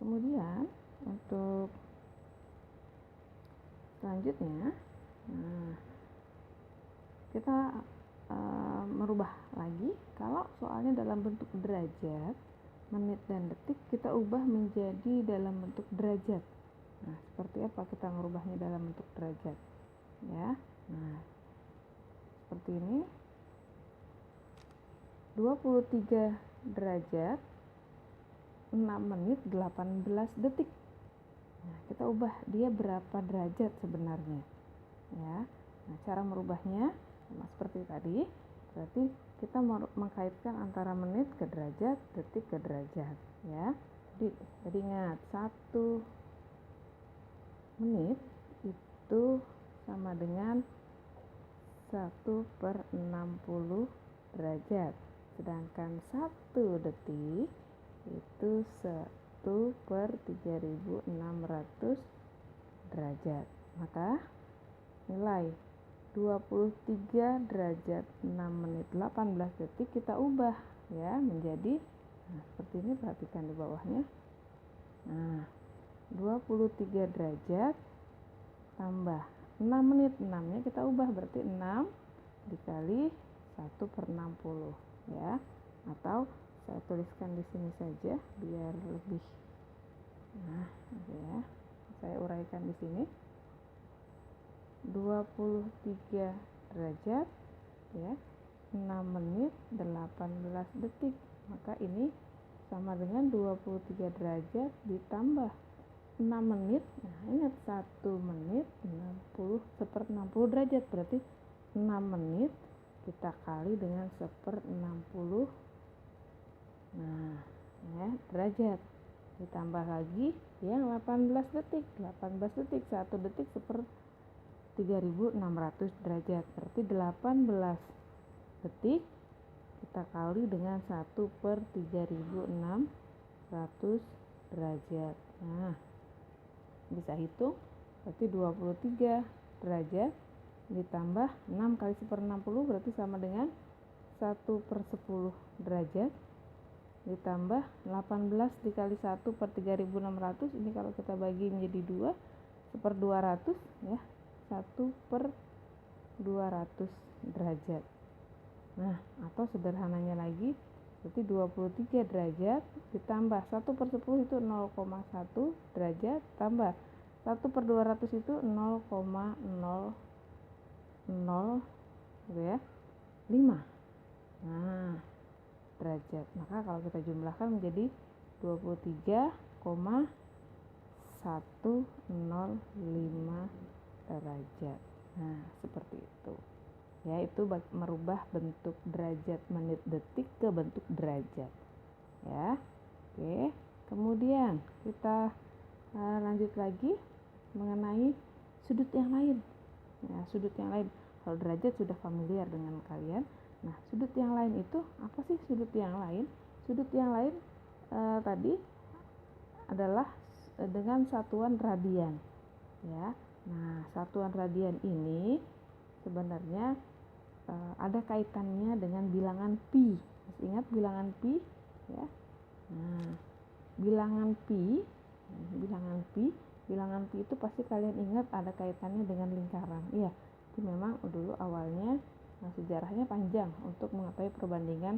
Kemudian untuk selanjutnya, kita merubah lagi. Kalau soalnya dalam bentuk derajat, menit dan detik kita ubah menjadi dalam bentuk derajat. Nah, seperti apa kita merubahnya dalam bentuk derajat? Ya. Nah, seperti ini. 23 derajat 6 menit 18 detik. Nah, kita ubah dia berapa derajat sebenarnya. Ya. Nah, cara merubahnya sama seperti tadi. Berarti kita mengkaitkan antara menit ke derajat, detik ke derajat, ya. Jadi ingat, 1 menit itu sama dengan 1/60 derajat, sedangkan 1 detik itu 1/3600 derajat. Maka nilai 23 derajat 6 menit 18 detik kita ubah ya menjadi seperti ini, perhatikan di bawahnya. Nah, 23 derajat tambah 6 menit, 6-nya kita ubah berarti 6 dikali 1/60 ya. Atau saya tuliskan di sini saja biar lebih. Nah, ya. Saya uraikan di sini. 23 derajat ya, 6 menit 18 detik. Maka ini sama dengan 23 derajat ditambah 6 menit. Nah, ingat 1 menit 60 derajat, berarti 6 menit kita kali dengan 1/60. Nah, ya, derajat. Ditambah lagi yang 18 detik. 18 detik, 1 detik 3600 derajat. Berarti 18 detik kita kali dengan 1/3600 derajat. Nah, bisa hitung, berarti 23 derajat ditambah 6 kali 1/60 berarti sama dengan 1/10 derajat ditambah 18 dikali 1/3600. Ini kalau kita bagi menjadi 2, 1/200 ya, 1/200 derajat. Nah, atau sederhananya lagi berarti 23 derajat ditambah 1/10 itu 0,1 derajat tambah 1/200 itu 0,00 gitu ya, 5 derajat. Maka kalau kita jumlahkan menjadi 23,105 derajat. Nah, seperti itu. Ya, itu merubah bentuk derajat menit detik ke bentuk derajat. Ya. Oke. Kemudian kita lanjut lagi mengenai sudut yang lain. Ya, sudut yang lain. Kalau derajat sudah familiar dengan kalian. Nah, sudut yang lain itu apa sih sudut yang lain? Sudut yang lain tadi adalah dengan satuan radian. Ya. Nah, satuan radian ini sebenarnya ada kaitannya dengan bilangan pi. Masih ingat bilangan pi ya? Nah, bilangan pi itu pasti kalian ingat ada kaitannya dengan lingkaran. Iya, itu memang dulu awalnya sejarahnya panjang untuk mengetahui perbandingan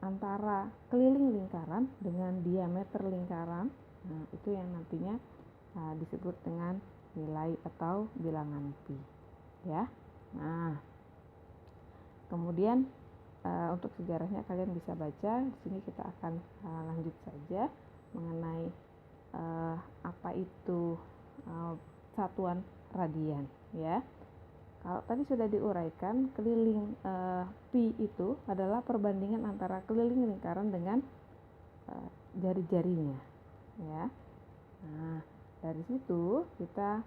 antara keliling lingkaran dengan diameter lingkaran. Nah, itu yang nantinya disebut dengan nilai atau bilangan pi ya. Nah, kemudian untuk sejarahnya kalian bisa baca. Di sini kita akan lanjut saja mengenai apa itu satuan radian ya. Kalau tadi sudah diuraikan, keliling pi itu adalah perbandingan antara keliling lingkaran dengan jari-jarinya ya. Nah, dari situ kita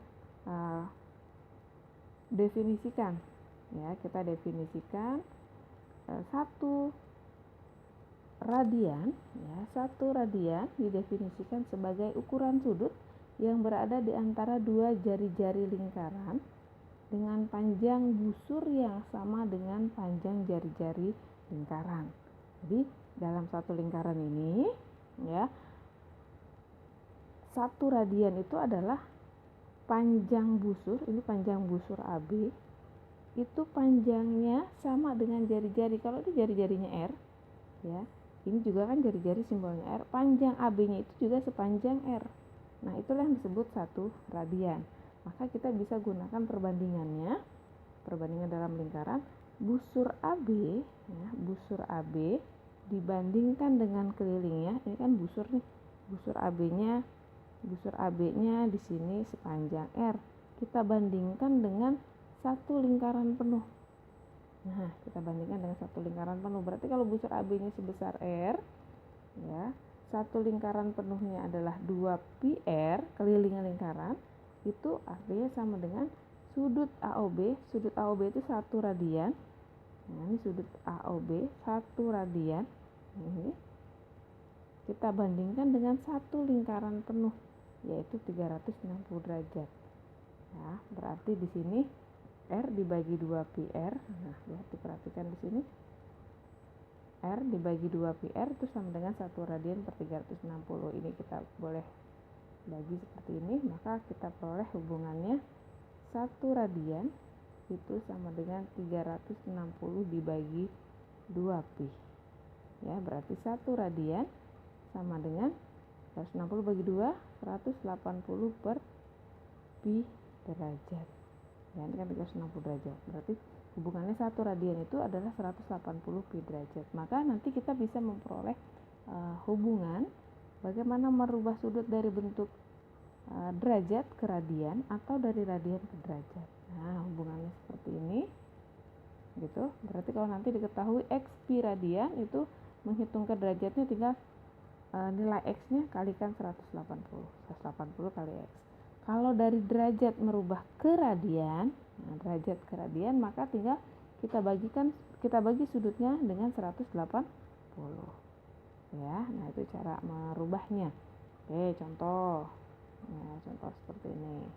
definisikan ya, satu radian ya, satu radian didefinisikan sebagai ukuran sudut yang berada di antara dua jari-jari lingkaran dengan panjang busur yang sama dengan panjang jari-jari lingkaran. Jadi dalam satu lingkaran ini ya, 1 radian itu adalah panjang busur, ini panjang busur AB, itu panjangnya sama dengan jari-jari. Kalau itu jari-jarinya R, ya, ini juga kan jari-jari simbolnya R, panjang AB-nya itu juga sepanjang R. Nah, itulah yang disebut 1 radian. Maka kita bisa gunakan perbandingannya, perbandingan dalam lingkaran busur AB, ya, busur AB dibandingkan dengan kelilingnya. Ini kan busur nih, busur AB-nya di sini sepanjang R. Kita bandingkan dengan 1 lingkaran penuh. Nah, kita bandingkan dengan 1 lingkaran penuh. Berarti kalau busur AB-nya sebesar R, ya, 1 lingkaran penuhnya adalah 2πr, kelilingnya lingkaran, itu artinya sama dengan sudut AOB. Sudut AOB itu 1 radian. Nah, ini sudut AOB 1 radian. Ini kita bandingkan dengan 1 lingkaran penuh, yaitu 360 derajat. Ya, berarti di sini R dibagi 2πr. Nah, ya, diperhatikan di sini. R dibagi 2πr itu sama dengan 1 radian per 360. Ini kita boleh bagi seperti ini, maka kita peroleh hubungannya 1 radian itu sama dengan 360 dibagi 2pi. Ya, berarti 1 radian sama dengan 160 bagi 2, 180 per pi derajat. Ya, ini kan 360 derajat. Berarti hubungannya 1 radian itu adalah 180 pi derajat. Maka nanti kita bisa memperoleh hubungan bagaimana merubah sudut dari bentuk derajat ke radian atau dari radian ke derajat. Nah, hubungannya seperti ini. Gitu. Berarti kalau nanti diketahui x pi radian, itu menghitung ke derajatnya tinggal nilai x-nya kalikan 180 kali x. Kalau dari derajat merubah ke radian, nah, derajat ke radian, maka tinggal kita bagi sudutnya dengan 180. Ya, nah itu cara merubahnya. Oke, contoh. Ya, contoh seperti ini.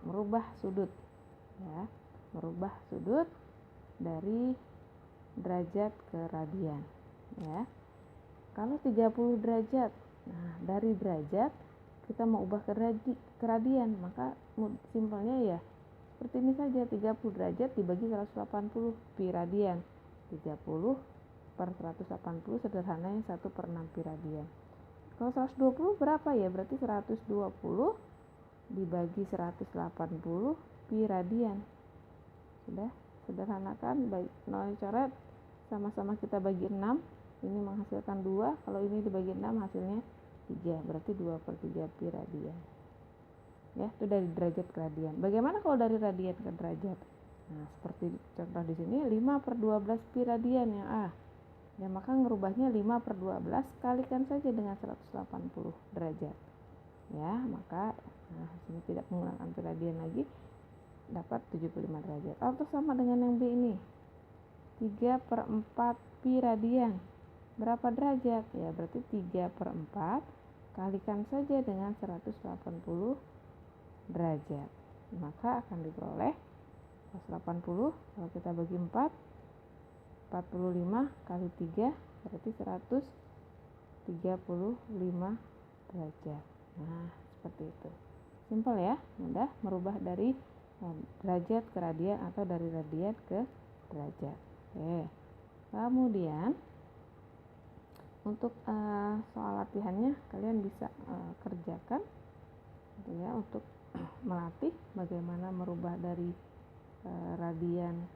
Merubah sudut, ya. Merubah sudut dari derajat ke radian, ya. Kalau 30 derajat, nah dari derajat kita mau ubah ke radian, maka simpelnya ya seperti ini saja, 30 derajat dibagi 180 pi radian. 30 per 180 sederhananya 1/6 pi radian. Kalau 120 berapa ya? Berarti 120 dibagi 180 pi radian. Sudah sederhanakan, baik nol coret, sama-sama kita bagi 6, ini menghasilkan 2, kalau ini dibagi 6 hasilnya 3, berarti 2/3 pi radian. Ya, itu dari derajat ke radian. Bagaimana kalau dari radian ke derajat? Nah, seperti contoh di sini 5/12 pi radian yang A. Ya, maka ngerubahnya 5/12 kalikan saja dengan 180 derajat. Ya, maka sini tidak menggunakan pi radian lagi, dapat 75 derajat. Atau sama dengan yang B ini. 3/4 pi radian. Berapa derajat? Ya, berarti 3/4 kalikan saja dengan 180 derajat. Maka akan diperoleh 180 kalau kita bagi 4, 45 kali 3 berarti 135 derajat. Nah, seperti itu. Simpel ya, mudah merubah dari derajat ke radian atau dari radian ke derajat. Oke. Kemudian untuk soal latihannya kalian bisa kerjakan gitu ya, untuk melatih bagaimana merubah dari radian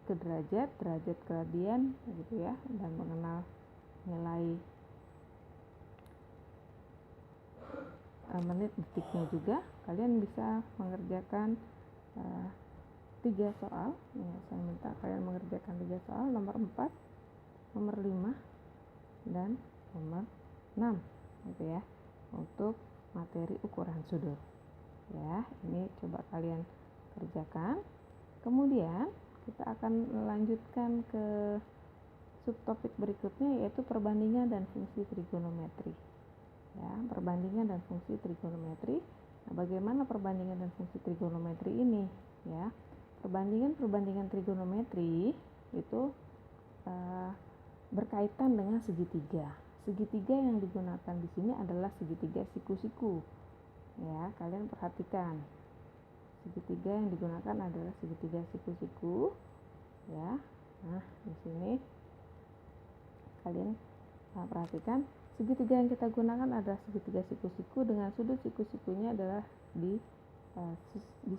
ke derajat, derajat ke radian gitu ya, dan mengenal nilai menit detiknya juga. Kalian bisa mengerjakan 3 soal ya, saya minta kalian mengerjakan 3 soal, nomor 4, nomor 5, dan nomor 6 gitu ya, untuk materi ukuran sudut. Ya, ini coba kalian kerjakan. Kemudian kita akan melanjutkan ke subtopik berikutnya, yaitu perbandingan dan fungsi trigonometri. Ya, perbandingan dan fungsi trigonometri. Nah, bagaimana perbandingan dan fungsi trigonometri ini? Ya, perbandingan trigonometri itu berkaitan dengan segitiga. segitiga yang digunakan di sini adalah segitiga siku-siku. Ya, kalian perhatikan. Segitiga yang digunakan adalah segitiga siku-siku. Ya. Nah, di sini kalian perhatikan segitiga yang kita gunakan adalah segitiga siku-siku dengan sudut siku-sikunya adalah di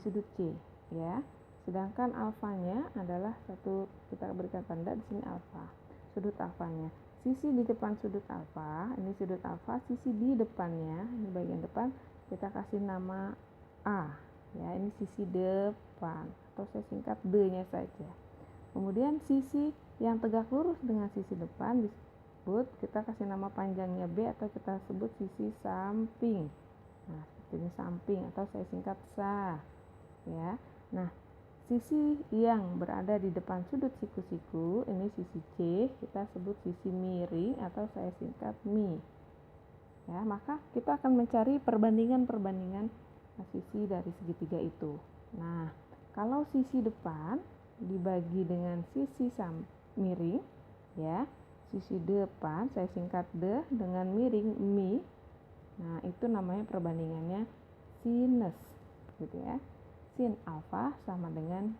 sudut C, ya. Sedangkan alfanya adalah satu, kita berikan tanda di sini alfa. Sudut alfanya. Sisi di depan sudut alfa, ini sudut alfa, sisi di depannya, ini bagian depan kita kasih nama A. Ya, ini sisi depan atau saya singkat D-nya saja. Kemudian sisi yang tegak lurus dengan sisi depan disebut, kita kasih nama panjangnya B atau kita sebut sisi samping. Nah, seperti ini samping atau saya singkat SA. Ya. Nah, sisi yang berada di depan sudut siku-siku, ini sisi C, kita sebut sisi miring atau saya singkat Mi. Ya, maka kita akan mencari perbandingan sisi dari segitiga itu. Nah, kalau sisi depan dibagi dengan sisi miring, ya, sisi depan saya singkat D dengan miring Mi. Nah, itu namanya perbandingannya sinus, gitu ya. Sin alfa sama dengan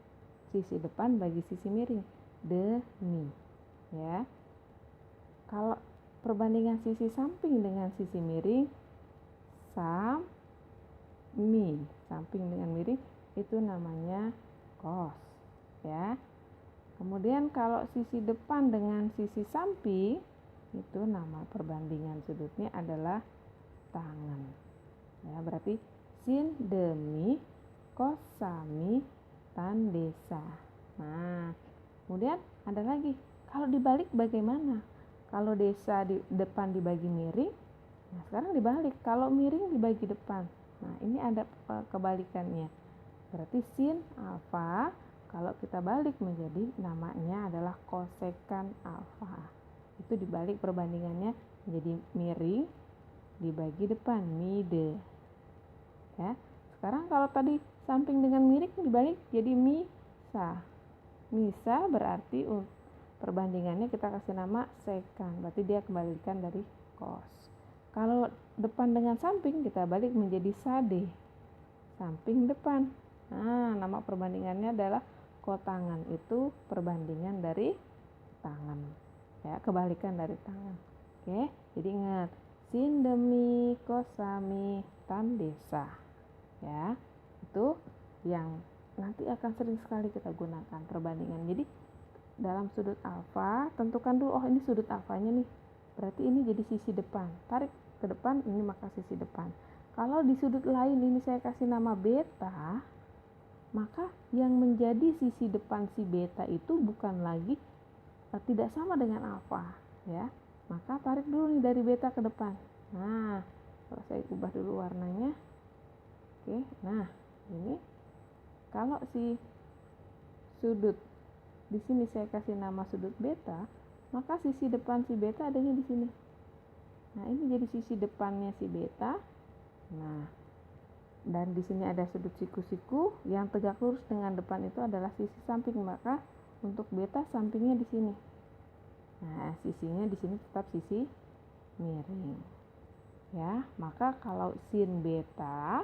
sisi depan bagi sisi miring demi, ya. Kalau perbandingan sisi samping dengan sisi miring mi, samping dengan miring itu namanya cos, ya. Kemudian kalau sisi depan dengan sisi samping itu nama perbandingan sudutnya adalah tangen, ya. Berarti sin demi cos sami tan desa. Nah, kemudian ada lagi, kalau dibalik bagaimana? Kalau desa di depan dibagi miring, nah sekarang dibalik, kalau miring dibagi depan. Nah, ini ada kebalikannya. Berarti sin alfa kalau kita balik menjadi namanya adalah kosekan alfa. Itu dibalik perbandingannya menjadi miring dibagi depan mide. Ya. Sekarang kalau tadi samping dengan miring dibalik jadi misa. Misa berarti perbandingannya kita kasih nama sekan. Berarti dia kebalikan dari cos. Kalau depan dengan samping kita balik menjadi sade. Samping depan. Nah, nama perbandingannya adalah kotangan. Itu perbandingan dari tangan. Ya, kebalikan dari tangan. Oke, jadi ingat. Sin demi cos sami tan desa. Ya, itu yang nanti akan sering sekali kita gunakan perbandingan. Jadi dalam sudut alfa tentukan dulu, oh ini sudut alfanya nih, berarti ini jadi sisi depan, tarik ke depan, ini maka sisi depan. Kalau di sudut lain ini saya kasih nama beta, maka yang menjadi sisi depan si beta itu bukan lagi tidak sama dengan alfa, ya. Maka tarik dulu nih dari beta ke depan. Nah, kalau saya ubah dulu warnanya. Oke, nah ini kalau si sudut di sini saya kasih nama sudut beta, maka sisi depan si beta adanya di sini. Nah, ini jadi sisi depannya si beta. Nah, dan di sini ada sudut siku-siku yang tegak lurus dengan depan itu adalah sisi samping, maka untuk beta sampingnya di sini. Nah, sisinya di sini tetap sisi miring. Ya, maka kalau sin beta,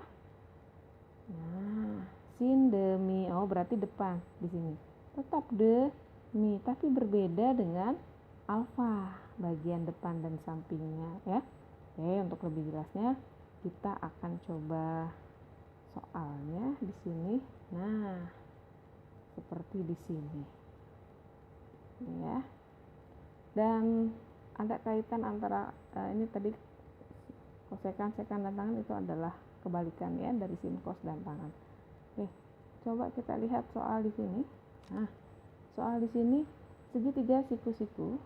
nah, sin demi, oh berarti depan di sini. Tetap demi, tapi berbeda dengan alfa, bagian depan dan sampingnya, ya. Oke, untuk lebih jelasnya kita akan coba soalnya di sini. Nah, seperti di sini. Ya. Dan ada kaitan antara ini tadi kosekan, sekan dan tangan itu adalah kebalikan ya dari sin, kos dan tangan. Oke, coba kita lihat soal di sini. Nah, soal di sini segitiga siku-siku,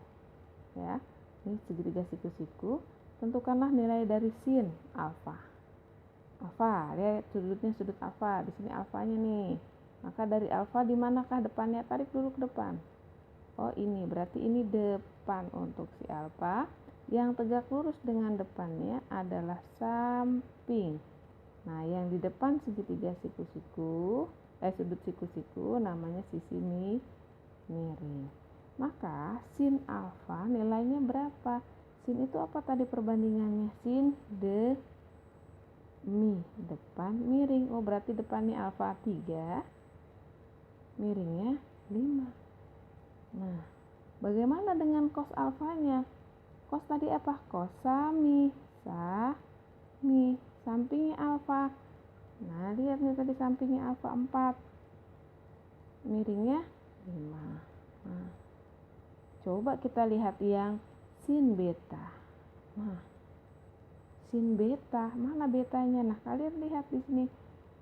ya. Ini segitiga siku-siku. Tentukanlah nilai dari sin alfa. Alfa, dia sudutnya sudut alfa. Di sini alfanya nih. Maka dari alfa di manakah depannya? Tarik dulu ke depan. Oh, ini berarti ini depan untuk si alfa. Yang tegak lurus dengan depannya adalah samping. Nah, yang di depan segitiga siku-siku, sudut siku-siku namanya sisi miring. Maka sin alfa nilainya berapa? Sin itu apa tadi perbandingannya? Sin demi, depan miring. Oh, berarti depannya alfa 3, miringnya 5. Nah, bagaimana dengan cos alfanya? Cos tadi apa? Cos sami. Sampingnya alfa. Nah, lihat nih tadi sampingnya alfa 4. Miringnya 5. Nah, coba kita lihat yang sin beta. Nah, sin beta, mana betanya? Nah, kalian lihat di sini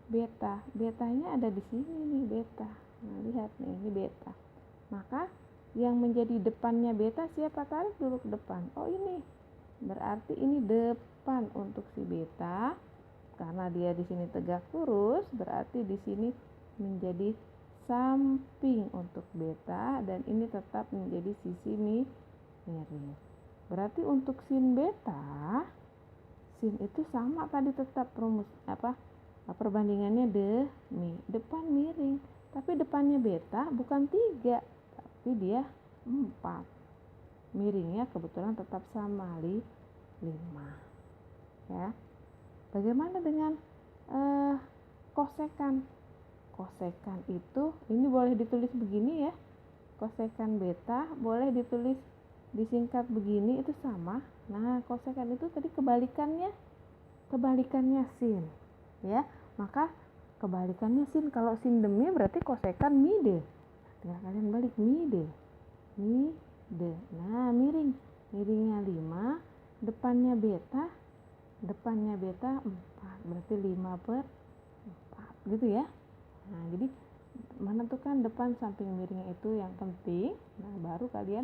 beta. Betanya ada di sini nih, beta. Nah, lihat nih, ini beta. Maka yang menjadi depannya beta siapa? Tarik dulu ke depan. Oh, ini. Berarti ini depan untuk si beta. Karena dia di sini tegak lurus, berarti di sini menjadi samping untuk beta dan ini tetap menjadi sisi miring. Berarti untuk sin beta, sin itu sama tadi tetap rumus perbandingannya demi, depan miring. Tapi depannya beta bukan 3, tapi dia 4. Miringnya kebetulan tetap sama 5. Ya. Bagaimana dengan kosekan? Kosekan itu ini boleh ditulis begini ya. Kosekan beta boleh ditulis disingkat begini, itu sama. Nah, kosekan itu tadi kebalikannya sin, ya. Maka kebalikannya sin, kalau sin demi berarti kosekan mide. Tinggal kalian balik mide. Nah, miringnya 5, depannya beta 4, berarti 5/4 gitu ya. Nah, jadi menentukan depan samping miringnya itu yang penting. Nah, baru kalian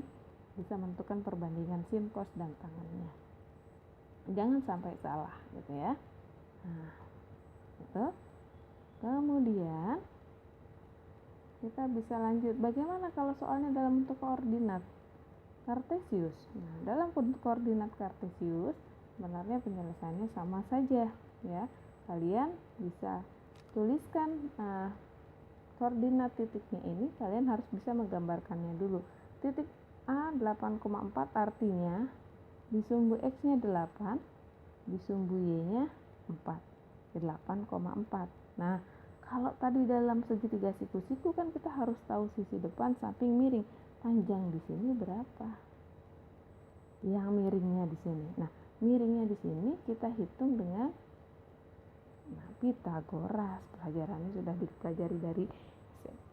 bisa menentukan perbandingan sin, cos, dan tangannya. Jangan sampai salah gitu ya. Nah, gitu. Kemudian kita bisa lanjut, bagaimana kalau soalnya dalam bentuk koordinat kartesius? Nah, dalam bentuk koordinat kartesius sebenarnya penyelesaiannya sama saja ya. Kalian bisa tuliskan koordinat titiknya ini, kalian harus bisa menggambarkannya dulu. Titik A 8,4 artinya di sumbu X-nya 8, di sumbu Y-nya 4, 8,4. Nah, kalau tadi dalam segitiga siku-siku kan kita harus tahu sisi depan, samping, miring. Panjang di sini berapa? Yang miringnya di sini. Nah, miringnya di sini kita hitung dengan Pitagoras. Pelajarannya sudah dipelajari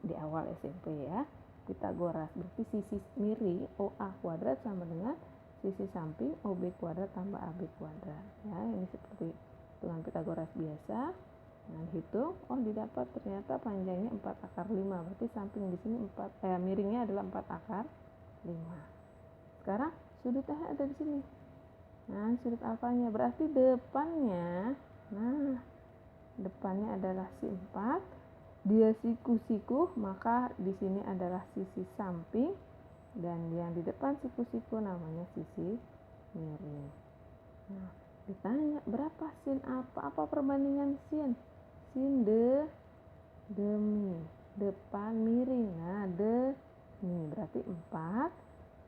di awal SMP ya. Pitagoras berarti sisi miring OA kuadrat sama dengan sisi samping OB kuadrat tambah AB kuadrat. Ya, ini seperti hitungan Pitagoras biasa. Nah, hitung, didapat ternyata panjangnya 4/5. Berarti samping di sini miringnya adalah 4/5. Sekarang sudutnya ada di sini. Nah, sudut alfanya berarti depannya. Nah, depannya adalah si 4. Dia siku-siku, maka di sini adalah sisi samping dan yang di depan siku-siku namanya sisi miring. Nah, ditanya berapa sin apa perbandingan sin? Sin demi, depan miring. Nah, demi berarti 4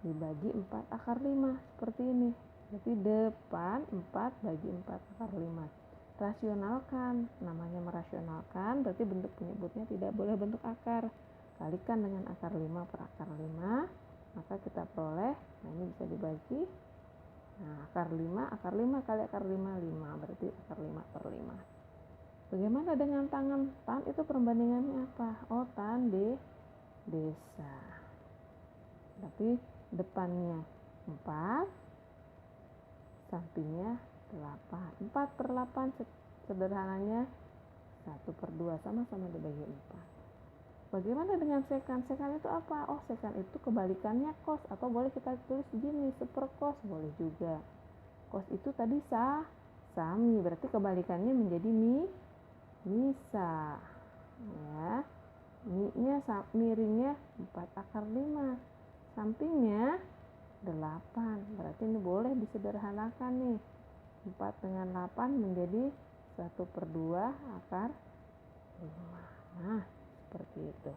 dibagi 4/5 seperti ini. Berarti depan 4 bagi 4/5. Rasionalkan, namanya merasionalkan berarti bentuk penyebutnya tidak boleh bentuk akar. Kalikan dengan akar 5 per akar 5, maka kita peroleh, nah ini bisa dibagi. Nah, akar 5 kali akar 5 berarti akar 5/5. Bagaimana dengan tangan? Tan itu perbandingannya apa? Tan desa. Tapi depannya 4, sampingnya 8. 4/8 sederhananya 1/2, sama-sama dibagi 4. Bagaimana dengan sekan? Sekan itu apa? Sekan itu kebalikannya cos, atau boleh kita tulis begini, sepercos boleh juga. Cos itu tadi sami, berarti kebalikannya menjadi misa. Ya. Miringnya 4/5. Sampingnya 8. Berarti ini boleh disederhanakan nih. 4 dengan 8 menjadi 1/2 akar 5. Nah, seperti itu.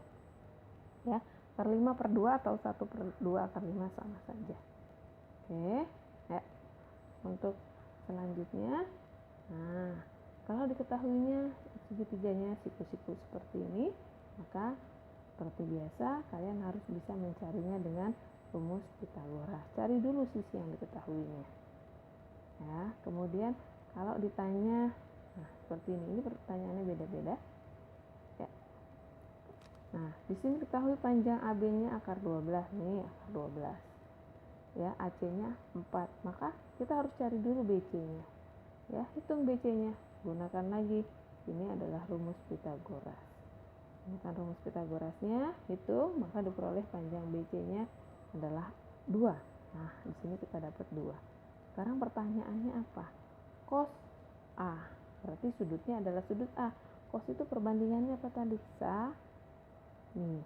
Ya, akar 5/2 atau 1/2 akar 5 sama saja. Oke. Ya. untuk selanjutnya. Nah, kalau diketahuinya segitiganya siku-siku seperti ini, maka seperti biasa kalian harus bisa mencarinya dengan rumus Pythagoras. Cari dulu sisi yang diketahuinya. Ya, kemudian kalau ditanya, nah seperti ini pertanyaannya beda-beda. Ya. Nah, di sini ketahui panjang AB-nya akar 12 nih, akar 12. Ya, AC-nya 4. Maka kita harus cari dulu BC-nya. Ya, hitung BC-nya. Gunakan lagi. Ini adalah rumus Pythagoras. Gunakan rumus Pythagorasnya, hitung, maka diperoleh panjang BC-nya adalah 2. Nah, di sini kita dapat 2. Sekarang pertanyaannya apa? Cos A. Berarti sudutnya adalah sudut A. Cos itu perbandingannya apa tadi? Nih.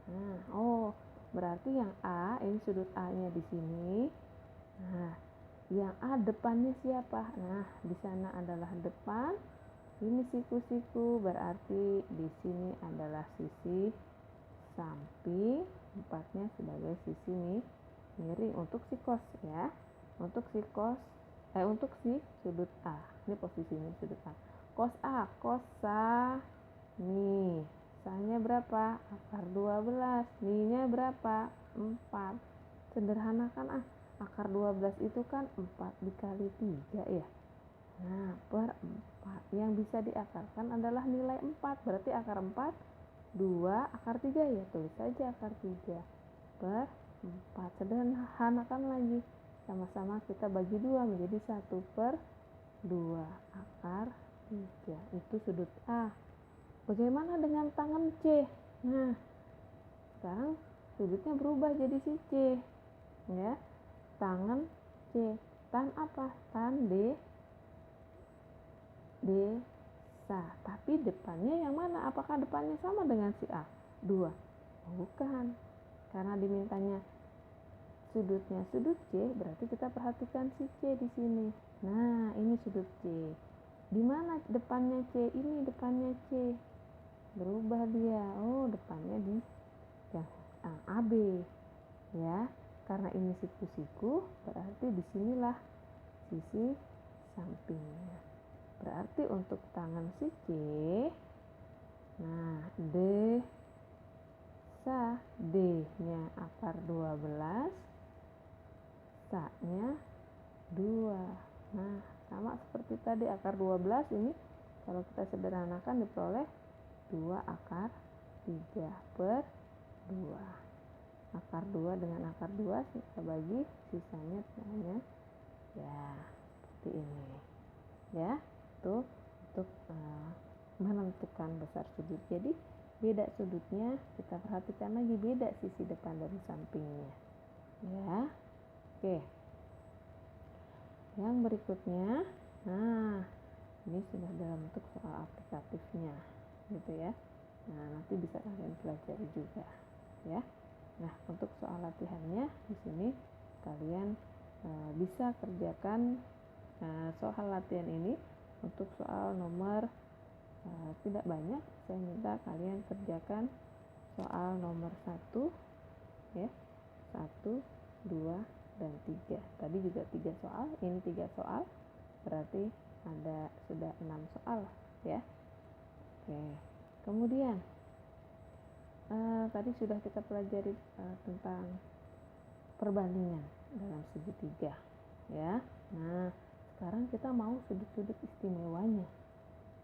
Nah, berarti yang A, ini sudut A-nya di sini. Nah, yang A depannya siapa? Nah, di sana adalah depan. Ini siku-siku, berarti di sini adalah sisi samping, 4-nya sebagai sisi miring untuk si cos ya. Untuk si sudut A. Ini posisinya sudut A. Cos A, cos A nih. Sa-nya berapa? Akar 12. Ni-nya berapa? 4. Sederhanakan akar 12 itu kan 4 dikali 3 ya. Nah, per 4. Yang bisa diakarkan adalah nilai 4. Berarti akar 4, 2, akar 3 ya. Tulis saja akar 3 per 4. Sederhanakan lagi. Sama-sama kita bagi 2 menjadi 1 per 2 akar 3. Itu sudut A. Bagaimana dengan tangan C? Nah, sekarang sudutnya berubah jadi si C. Ya. Tangan C. Tan apa? Tan desa. Tapi depannya yang mana? Apakah depannya sama dengan si A? 2. Bukan. Karena dimintanya sudutnya sudut C, berarti kita perhatikan si C di sini. Nah, ini sudut C. Di mana depannya C? Ini depannya C. Berubah dia. Oh, depannya di yang AB. Ya. Karena ini siku-siku, berarti disinilah sisi sampingnya. Berarti untuk tangan si C, nah D-nya akar 12, Sa-nya 2. Nah, sama seperti tadi akar 12 ini kalau kita sederhanakan diperoleh 2 akar 3 per 2. Akar 2 dengan akar 2 kita bagi, sisanya hanya ya seperti ini. Ya, itu untuk menentukan besar sudut. Jadi beda sudutnya, kita perhatikan lagi beda sisi depan dan sampingnya. Ya. Oke. Yang berikutnya, nah ini sudah dalam bentuk soal aplikatifnya, gitu ya. Nah, nanti bisa kalian pelajari juga, ya. Nah, untuk soal latihannya di sini kalian bisa kerjakan soal latihan ini. Untuk soal nomor tidak banyak, saya minta kalian kerjakan soal nomor 1 ya, 1, 2, dan 3. Tadi juga 3 soal, ini 3 soal, berarti ada sudah 6 soal ya. Oke, kemudian tadi sudah kita pelajari tentang perbandingan dalam segitiga ya. Nah, sekarang kita mau sudut-sudut istimewanya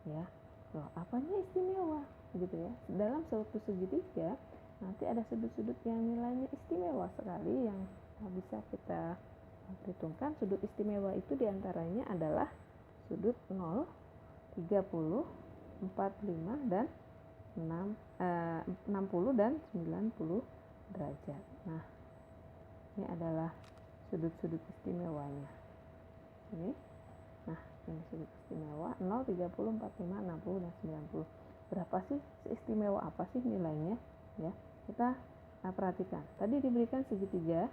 ya. Loh, apanya istimewa gitu ya. Dalam suatu segitiga nanti ada sudut-sudut yang nilainya istimewa sekali yang bisa kita perhitungkan. Sudut istimewa itu diantaranya adalah sudut 0, 30, 45 dan 60 dan 90 derajat. Nah, ini adalah sudut-sudut istimewanya. Ini. Nah, ini sudut istimewa 0, 30, 45, 60 dan 90. Berapa sih istimewa apa sih nilainya? Ya, kita perhatikan. Tadi diberikan segitiga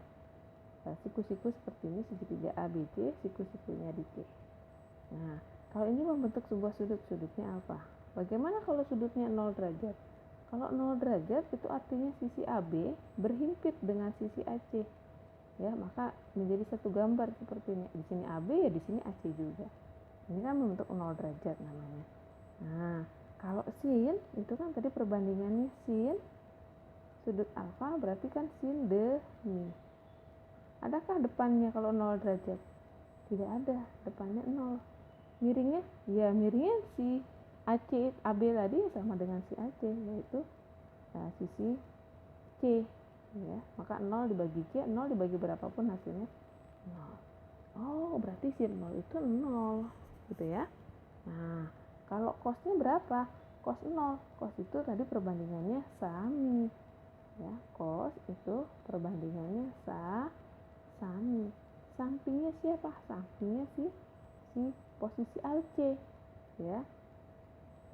siku-siku seperti ini, segitiga ABC, siku-sikunya di C. Nah, kalau ini membentuk sebuah sudut-sudutnya apa? Bagaimana kalau sudutnya 0 derajat? Kalau 0 derajat itu artinya sisi AB berhimpit dengan sisi AC. ya, maka menjadi satu gambar seperti ini. Di sini AB ya, di sini AC juga. Ini kan membentuk 0 derajat namanya. Nah, kalau sin itu kan tadi perbandingannya sin sudut alfa berarti kan sin demi. Adakah depannya kalau 0 derajat? Tidak ada, depannya 0. Miringnya? Ya, miringnya si AC AB tadi sama dengan si AC, yaitu sisi C. Ya, maka 0 dibagi C, 0 dibagi berapapun hasilnya 0. Oh, berarti sin 0 itu 0 gitu ya. Nah, kalau cosnya berapa? Cos 0. Cos itu tadi perbandingannya sami. Ya, cos itu perbandingannya sami. Sampingnya siapa? Sampingnya si posisi AC. Ya.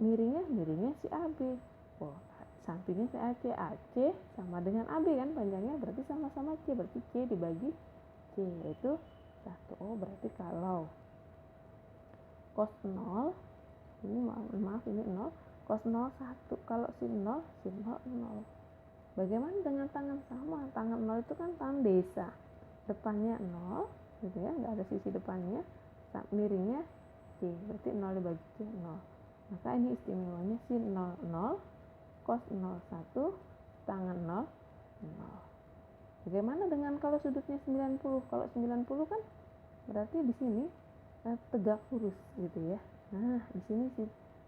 Miringnya si AB. Oh, sampingnya si AC. AC sama dengan AB kan panjangnya, berarti sama-sama C, berarti C dibagi C itu 1. Oh, berarti kalau cos 0 ini maaf ini 0, cos 0 1. Kalau sin 0 0. Bagaimana dengan tangan? Sama, tangan 0 itu kan tangan desa, depannya 0 gitu ya, nggak ada sisi depannya, miringnya C, berarti 0 dibagi C 0. Maka ini istimewanya sin 0 0, cos 0 1, tangan 0 0. Bagaimana dengan kalau sudutnya 90? Kalau 90 kan berarti di sini tegak lurus gitu ya. Nah, di sini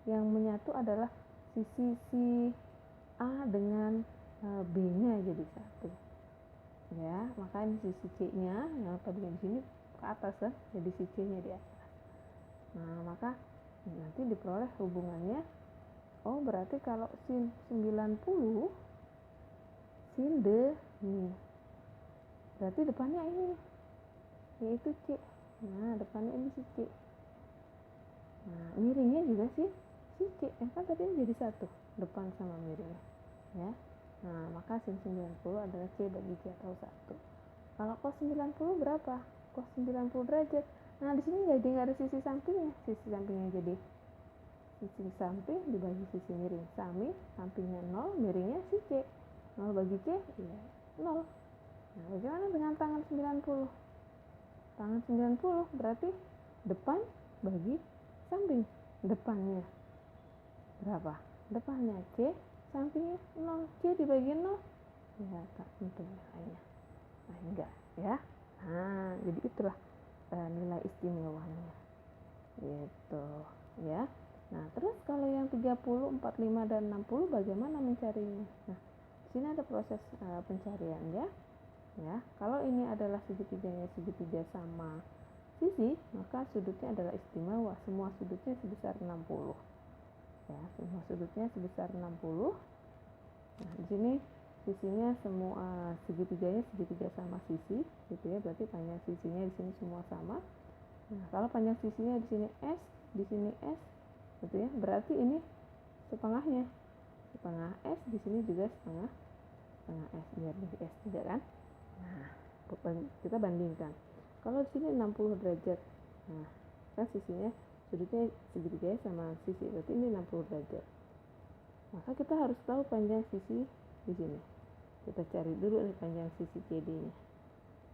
yang menyatu adalah sisi A dengan B-nya jadi satu. Ya, maka ini sisi C-nya yang tadinya di sini ke atas kan, jadi si C-nya di atas. Nah, maka nanti diperoleh hubungannya. Oh, berarti kalau sin 90 sin demi, berarti depannya ini yaitu C. Nah, depannya ini si C. Nah, miringnya juga si C. Kan tadi jadi satu, depan sama miringnya. Ya. Nah, maka sin 90 adalah C bagi C atau 1. Kalau cos 90 berapa? Cos 90 derajat. Nah, di sini nggak ada sisi sampingnya. Sisi sampingnya jadi sisi samping dibagi sisi miring. Sami, sampingnya 0, miringnya si C. 0 bagi C, ya 0. Nah, bagaimana dengan tangan 90? Tangan 90 berarti depan bagi samping. Depannya berapa? Depannya C, sampingnya 0. C dibagi 0, ya tak tentu hanya. Nah, enggak ya. Nah, jadi itulah nilai istimewanya gitu ya. Nah, terus kalau yang 30, 45 dan 60 bagaimana mencarinya? Nah, di sini ada proses pencarian ya. Ya, kalau ini adalah segitiganya segitiga sama sisi, maka sudutnya adalah istimewa. Semua sudutnya sebesar 60. Ya, semua sudutnya sebesar 60. Nah, di sini sisinya semua segitiganya segitiga sama sisi, gitu ya. Berarti panjang sisinya di sini semua sama. Nah, kalau panjang sisinya di sini S, di sini S, gitu ya. Berarti ini setengahnya. Setengah S, di sini juga setengah S, biar di S juga kan. Nah, kita bandingkan. Kalau di sini 60 derajat. Nah, kan sisinya sudutnya segitiga sama sisi, berarti ini 60 derajat. Maka kita harus tahu panjang sisi di sini. Kita cari dulu nih panjang sisi CD-nya.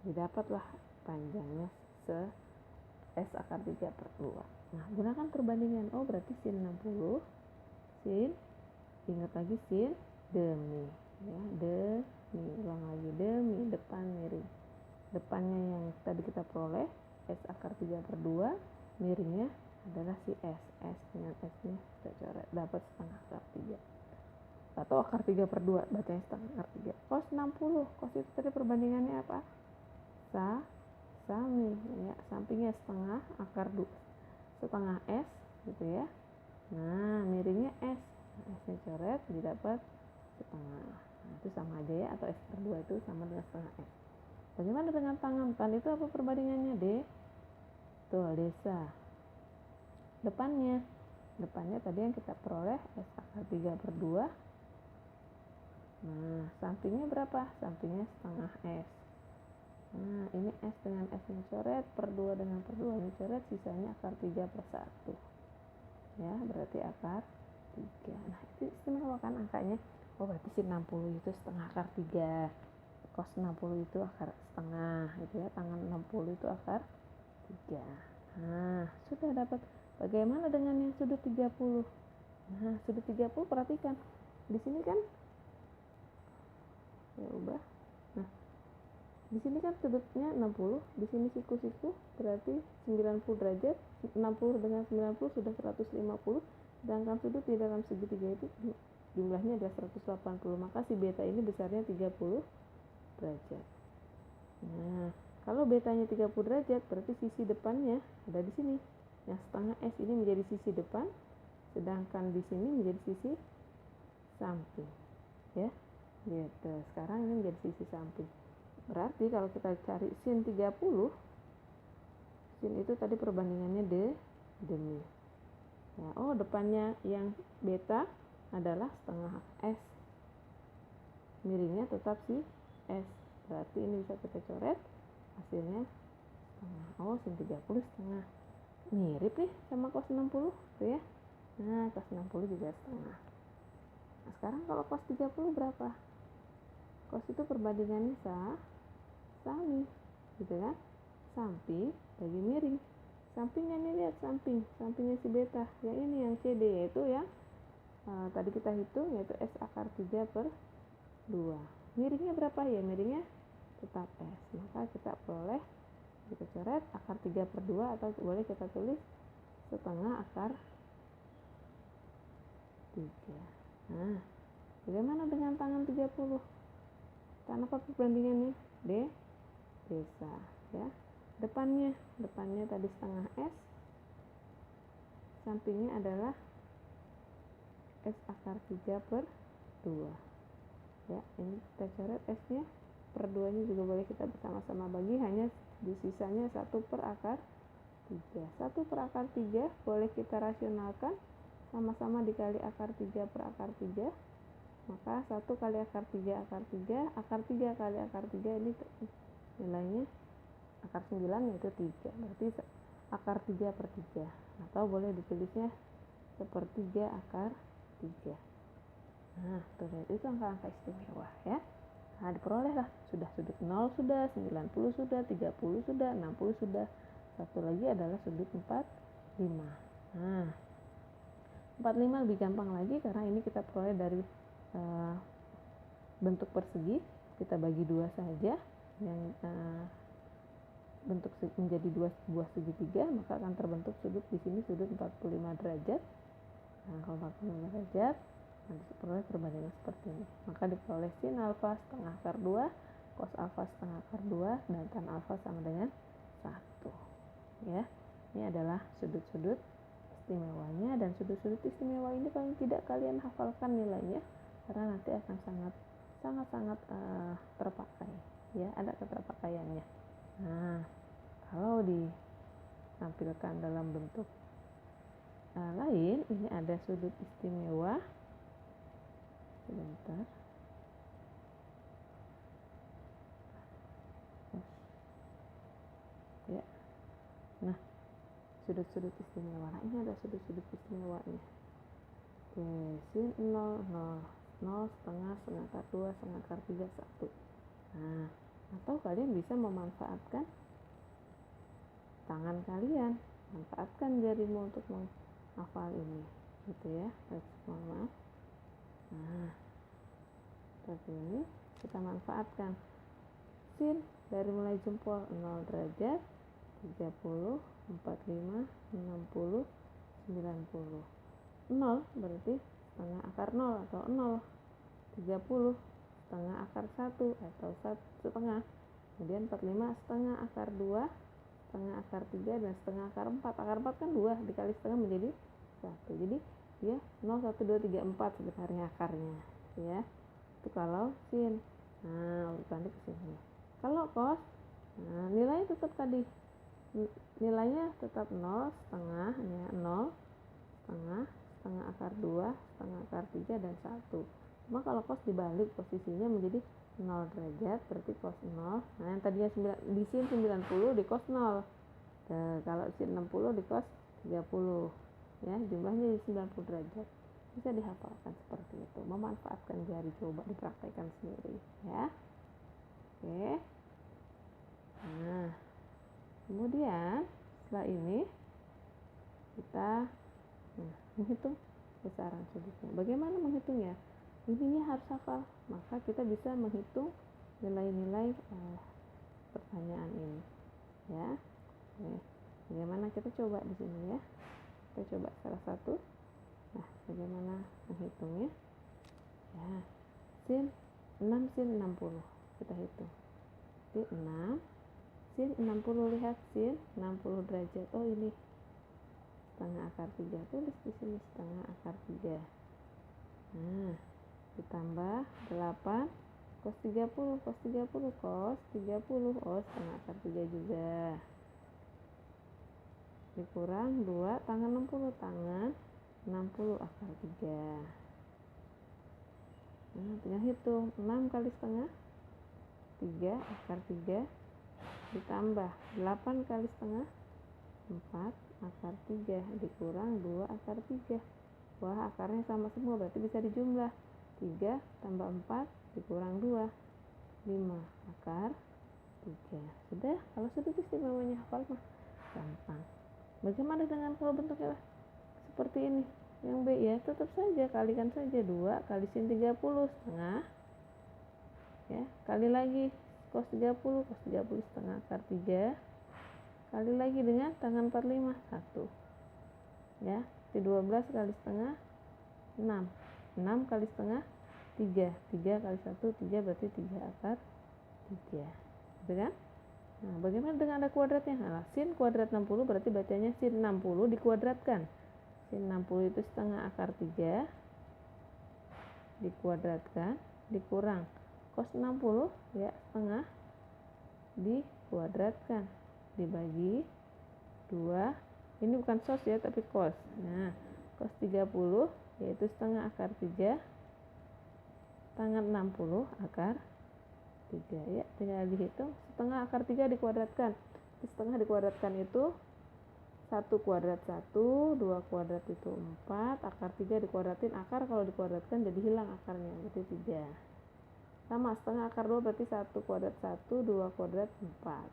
Didapatlah panjangnya S akar 3 per 2. Nah, gunakan perbandingan. Oh, berarti sin 60, sin, ingat lagi sin demi. Ya, demi, ulang lagi demi, depan miring. Depannya yang tadi kita peroleh S akar 3 per 2, miringnya adalah si S. S dengan S-nya kita coret, dapat setengah akar 3. Atau akar 3 per 2, bacanya setengah akar 3. Cos 60, cos itu tadi perbandingannya apa? Sami, ya, sampingnya setengah akar 2, setengah S gitu ya. Nah, miringnya S. S-nya coret, didapat setengah. Nah, itu sama aja ya, atau S per 2 itu sama dengan setengah S. Bagaimana dengan tangan? Tangan itu apa perbandingannya? D. Tuh, desa. Depannya tadi yang kita peroleh S akar 3 per 2. Nah, sampingnya berapa? Sampingnya setengah S. Nah, ini S dengan S yang coret, per 2 dengan per 2 ini coret, sisanya akar 3 per 1. Ya, berarti akar 3. Nah, itu istimewa kan angkanya. Oh, berarti si 60 itu setengah akar 3. cos 60 itu akar setengah gitu ya, tangan 60 itu akar 3. Nah, sudah dapat. Bagaimana dengan yang sudut 30? Nah, sudut 30 perhatikan. Di sini kan ya ubah. Nah, di sini kan sudutnya 60, di sini siku-siku berarti 90 derajat. 60 dengan 90 sudah 150, sedangkan sudut di dalam segitiga itu jumlahnya adalah 180, maka si beta ini besarnya 30 derajat. Nah, kalau betanya 30 derajat berarti sisi depannya ada di sini. Yang setengah S ini menjadi sisi depan, sedangkan di sini menjadi sisi samping. Ya. Gitu. Sekarang ini menjadi sisi samping. Berarti kalau kita cari sin 30, sin itu tadi perbandingannya demi. Ya, oh depannya yang beta adalah setengah S. Miringnya tetap si S. Berarti ini bisa kita coret hasilnya setengah. Oh, sin 30 setengah. Mirip nih sama cos 60 tuh ya. Nah, cos 60 juga setengah. Nah, sekarang kalau cos 30 berapa? Cos itu perbandingannya sami, gitu kan? Samping bagi miring. Sampingnya nih, lihat sampingnya si beta. Yang ini yang CD yaitu yang tadi kita hitung, yaitu S akar 3 per 2. Miringnya berapa ya? Miringnya tetap S. Maka kita boleh kita coret akar 3 per 2, atau boleh kita tulis setengah akar 3. Nah, bagaimana dengan tangan 30? Tangan apa perbandingannya? Desa ya. Depannya tadi setengah S, sampingnya adalah S akar 3 per 2 ya. Ini kita coret S nya per 2 nya juga boleh kita bersama-sama bagi, hanya di sisanya 1 per akar 3. 1 per akar 3 boleh kita rasionalkan, sama-sama dikali akar 3 per akar 3, maka 1 kali akar 3 akar 3, akar 3 kali akar 3 ini nilainya akar 9 yaitu 3, berarti akar 3 per 3, atau boleh ditulisnya sepertiga akar 3. Nah, tuh itu angka-angka istimewa ya. Nah, diperolehlah sudah sudut 0 sudah, 90 sudah, 30 sudah, 60 sudah. Satu lagi adalah sudut 45. Nah, 45 lebih gampang lagi karena ini kita peroleh dari bentuk persegi. Kita bagi dua saja, yang bentuk menjadi dua buah segitiga, maka akan terbentuk sudut di sini sudut 45 derajat. Nah, kalau 45 derajat nanti diperoleh perbandingan seperti ini. Maka diperoleh sin alfa setengah akar 2, cos alfa setengah akar 2, dan tan alfa sama dengan 1. Ya, ini adalah sudut-sudut istimewanya, dan sudut-sudut istimewa ini paling tidak kalian hafalkan nilainya, karena nanti akan sangat terpakai. Ya, ada keterpakaiannya. Nah, kalau ditampilkan dalam bentuk lain, ini ada sudut istimewa. Sebentar. Ya. Nah, sudut-sudut istimewa. Nah, ini ada sudut-sudut istimewanya. Oke, sin 0, 0, 0, setengah akar 2, setengah akar 3, 1. Nah, atau kalian bisa memanfaatkan tangan kalian, manfaatkan jarimu untuk menghafal ini, gitu ya. Maaf. Nah, seperti ini kita manfaatkan sin dari mulai jempol 0 derajat, 30, 45, 60, 90. 0 berarti setengah akar 0 atau 0. 30 setengah akar 1 atau setengah. Kemudian 45 setengah akar 2, setengah akar 3, dan setengah akar 4. Akar 4 kan 2 dikali setengah menjadi 1. Jadi dia 0, 1, 2, 3, 4 sebenarnya akarnya ya. Itu kalau sin. Nah, urutannya ke sini. Kalau cos, nah, nilainya tetap tadi. Nilainya tetap 0, setengah ya, 0, setengah, setengah akar 2, setengah akar 3, dan 1. Cuma kalau cos dibalik posisinya menjadi 0 derajat, berarti cos 0. Nah, yang tadinya di sin 90 di cos 0. Nah, kalau sin 60 di cos 30. Ya, jumlahnya di 90 derajat. Bisa dihafalkan seperti itu. Memanfaatkan jari, coba dipraktekkan sendiri ya. Oke. Nah, kemudian setelah ini kita menghitung besaran sudutnya. Bagaimana menghitungnya? Ininya harus hafal, maka kita bisa menghitung nilai-nilai pertanyaan ini, ya. Oke. Bagaimana kita coba di sini ya? Kita coba salah satu. Nah, bagaimana menghitungnya? Ya, sin 6 sin 60. Kita hitung. Sin 6 sin 60, lihat sin 60 derajat. Oh, ini setengah akar 3. Tulis di sini setengah akar 3. Nah, ditambah 8 cos 30, cos 30, cos 30. Oh, setengah akar 3 juga. Dikurang 2 tangan 60, tangan 60 akar 3. Nah, tinggal hitung 6 kali setengah 3 akar 3 ditambah 8 kali setengah 4 akar 3 dikurang 2 akar 3. Wah, akarnya sama semua, berarti bisa dijumlah. 3 tambah 4 dikurang 2, 5 akar 3. Sudah, kalau sudah istimewanya hafal mah gampang. Bagaimana dengan kalau bentuknya seperti ini? Yang B, ya tetap saja kalikan saja 2 kali sin 30 setengah, ya, kali lagi cos 30, cos 30 setengah akar 3, kali lagi dengan tangan 45 1, ya, di 12 kali setengah 6, 6 kali setengah 3, 3 kali 1 3, berarti 3 akar 3, gitu kan? Nah, bagaimana dengan ada kuadratnya? Nah, sin kuadrat 60 berarti bacanya sin 60 dikuadratkan. Sin 60 itu setengah akar 3 dikuadratkan dikurang cos 60, ya, setengah dikuadratkan dibagi 2. Ini bukan sos ya, tapi cos. Nah, cos 30 yaitu setengah akar 3 tangan 60 akar 3, ya, tinggal dihitung. Setengah akar 3 dikuadratkan. Setengah dikuadratkan itu 1 kuadrat 1, 2 kuadrat itu 4, akar 3 dikuadratin. Akar kalau dikuadratkan jadi hilang akarnya, berarti 3. Sama, setengah akar 2 berarti 1 kuadrat 1, 2 kuadrat 4.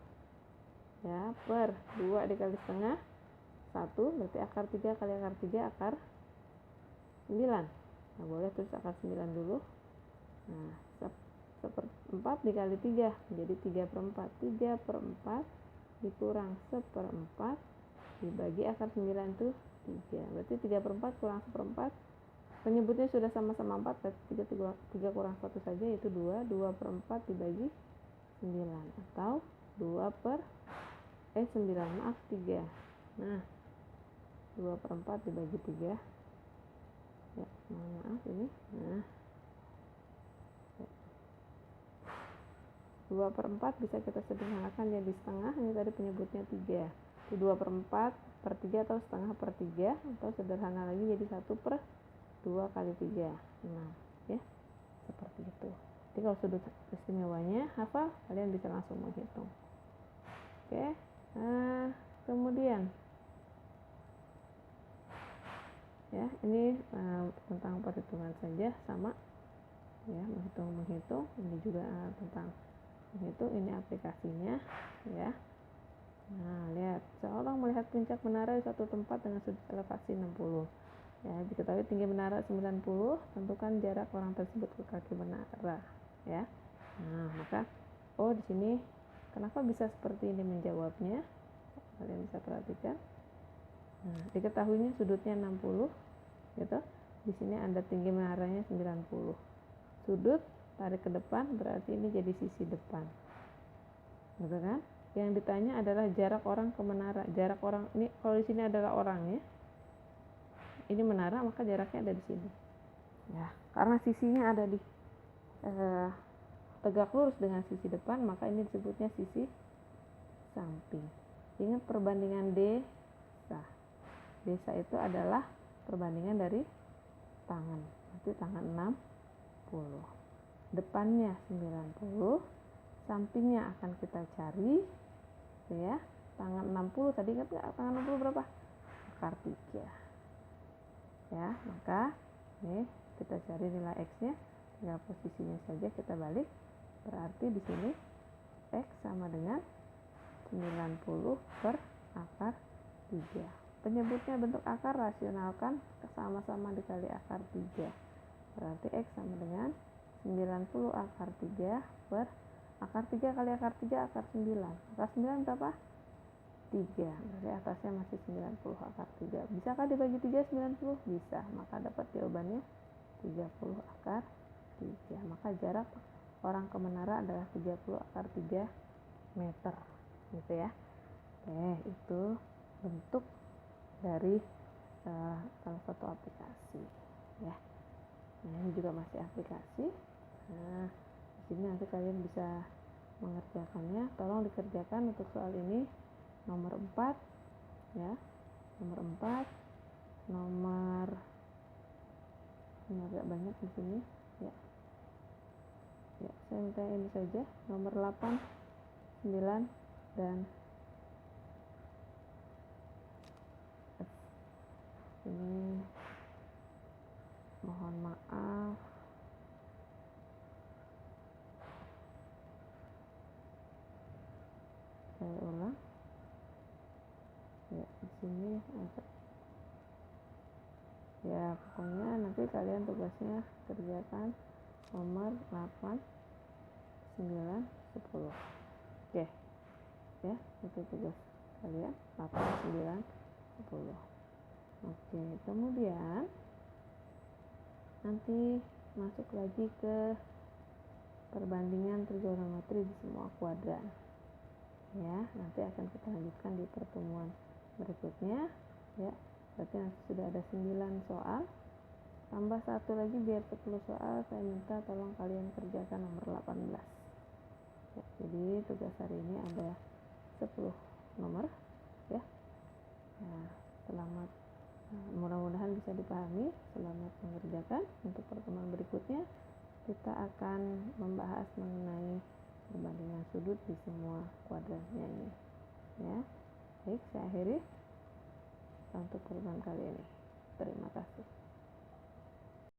Ya, per 2 dikali setengah 1, berarti akar 3 kali akar 3 akar 9. Nah, boleh tulis akar 9 dulu. Nah, 4 dikali 3 menjadi 3/4. 3/4 dikurang 1/4 dibagi akar 9 itu 3. Berarti 3/4 kurang 1/4. Penyebutnya sudah sama-sama 4, berarti 3 kurang 1 saja, yaitu 2. 2/4 dibagi 9 atau 9, maaf 3. Nah, 2/4 dibagi 3. Ya, maaf ini. Nah, 2/4 bisa kita sederhanakan jadi setengah. Ini tadi penyebutnya 3. 2/4 per 3 atau setengah per 3, atau sederhana lagi jadi 1/2 kali 3, 6, ya, seperti itu. Jadi kalau sudut istimewanya hafal, kalian bisa langsung menghitung. Oke. Nah, kemudian ya, ini tentang perhitungan saja, sama ya, menghitung ini juga tentang menghitung. Ini aplikasinya, ya. Nah, lihat, seorang melihat puncak menara di suatu tempat dengan sudut elevasi 60. Ya, diketahui tinggi menara 90, tentukan jarak orang tersebut ke kaki menara, ya. Nah, maka di sini kenapa bisa seperti ini menjawabnya? Kalian bisa perhatikan. Nah, diketahuinya sudutnya 60, gitu. Di sini ada tinggi menaranya 90. Sudut tarik ke depan berarti ini jadi sisi depan. Gitu kan? Yang ditanya adalah jarak orang ke menara. Jarak orang ini kalau di sini adalah orang, ya. Ini menara, maka jaraknya ada di sini. Ya, karena sisinya ada di tegak lurus dengan sisi depan, maka ini disebutnya sisi samping. Ingat perbandingan desa. Desa itu adalah perbandingan dari tangan. Nanti tangan 60. Depannya 90, sampingnya akan kita cari, ya. Tangan 60 tadi ingat nggak? Tangan 60 berapa? Akar 3. Ya, maka nih kita cari nilai X-nya, tinggal posisinya saja kita balik. Berarti di sini X sama dengan 90 per akar 3. Penyebutnya bentuk akar, rasionalkan sama-sama dikali akar 3. Berarti X sama dengan 90 akar 3 per akar 3 kali akar 3 akar 9. Akar 9 berapa? 3. Berarti atasnya masih 90 akar 3. Bisakah dibagi 3 90? Bisa. Maka dapat jawabannya 30 akar 3. Maka jarak orang ke menara adalah 30 akar 3 meter. Gitu ya. Oke, itu bentuk dari salah satu aplikasi ya. Nah, ini juga masih aplikasi. Nah, di sini nanti kalian bisa mengerjakannya. Tolong dikerjakan untuk soal ini nomor 4 ya. Nomor 4, nomor agak banyak di sini ya. Ya, saya minta ini saja, nomor 8, 9 dan ini mohon maaf saya ulang ya. Di sini ya, pokoknya nanti kalian tugasnya kerjakan nomor 8, 9, 10. Oke ya, itu tugas kalian 8, 9, 10. Oke, kemudian nanti masuk lagi ke perbandingan trigonometri di semua kuadran ya. Nanti akan kita lanjutkan di pertemuan berikutnya ya. Berarti nanti sudah ada 9 soal, tambah satu lagi biar 10 soal. Saya minta tolong kalian kerjakan nomor 18 ya. Jadi tugas hari ini ada 10 nomor ya. Nah, selamat, mudah-mudahan bisa dipahami. Selamat mengerjakan. Untuk pertemuan berikutnya kita akan membahas mengenai perbandingan sudut di semua kuadrannya ini ya. Baik, saya akhiri untuk pertemuan kali ini. Terima kasih.